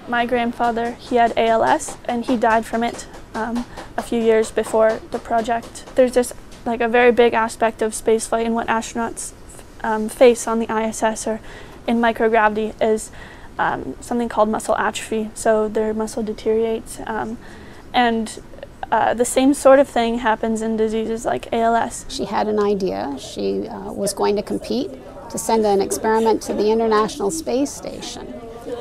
My grandfather, he had ALS and he died from it a few years before the project. There's just like a very big aspect of spaceflight and what astronauts face on the ISS or in microgravity is something called muscle atrophy. So their muscle deteriorates, and the same sort of thing happens in diseases like ALS. She had an idea. She was going to compete to send an experiment to the International Space Station.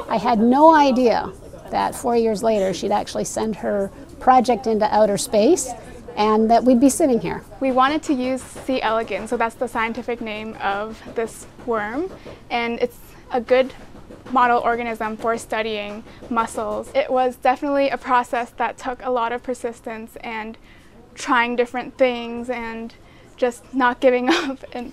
I had no idea that 4 years later she'd actually send her project into outer space and that we'd be sitting here. We wanted to use C. elegans, so that's the scientific name of this worm, and it's a good model organism for studying mussels. It was definitely a process that took a lot of persistence and trying different things and just not giving up, and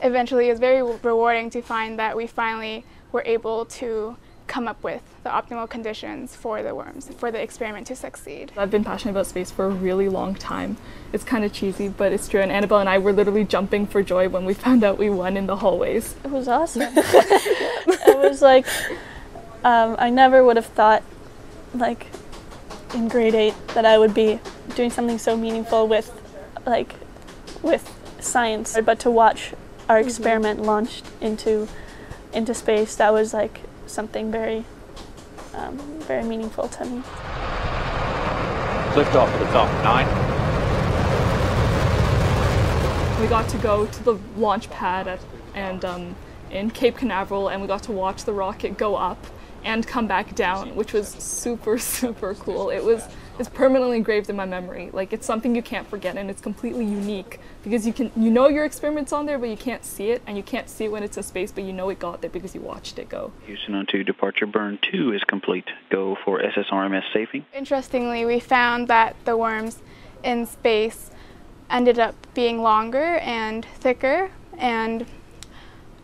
eventually it was very rewarding to find that we finally were able to come up with the optimal conditions for the worms, for the experiment to succeed. I've been passionate about space for a really long time. It's kind of cheesy, but it's true, and Annabelle and I were literally jumping for joy when we found out we won in the hallways. It was awesome. It was like, I never would have thought, like, in grade 8 that I would be doing something so meaningful with science, but to watch our experiment launched into space, that was like something very meaningful to me. Lift off at the Falcon 9. We got to go to the launch pad in Cape Canaveral, and we got to watch the rocket go up and come back down, which was super, super cool. It's permanently engraved in my memory. Like, it's something you can't forget, and it's completely unique because you know your experiment's on there, but you can't see it, and you can't see it when it's in space, but you know it got there because you watched it go. Houston on 2, departure burn 2 is complete. Go for SSRMS safing. Interestingly, we found that the worms in space ended up being longer and thicker and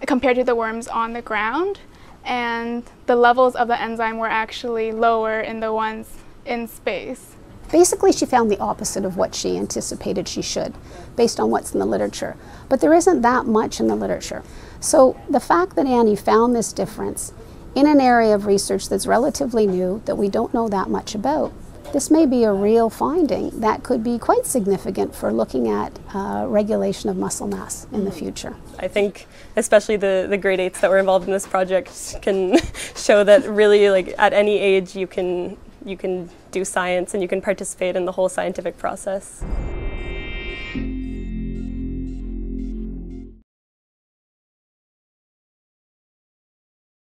compared to the worms on the ground, and the levels of the enzyme were actually lower in the ones in space. Basically, she found the opposite of what she anticipated she should, based on what's in the literature. But there isn't that much in the literature. So the fact that Annie found this difference in an area of research that's relatively new, that we don't know that much about, this may be a real finding that could be quite significant for looking at regulation of muscle mass in the future. I think especially the grade 8s that were involved in this project can show that really, like, at any age you can do science and you can participate in the whole scientific process.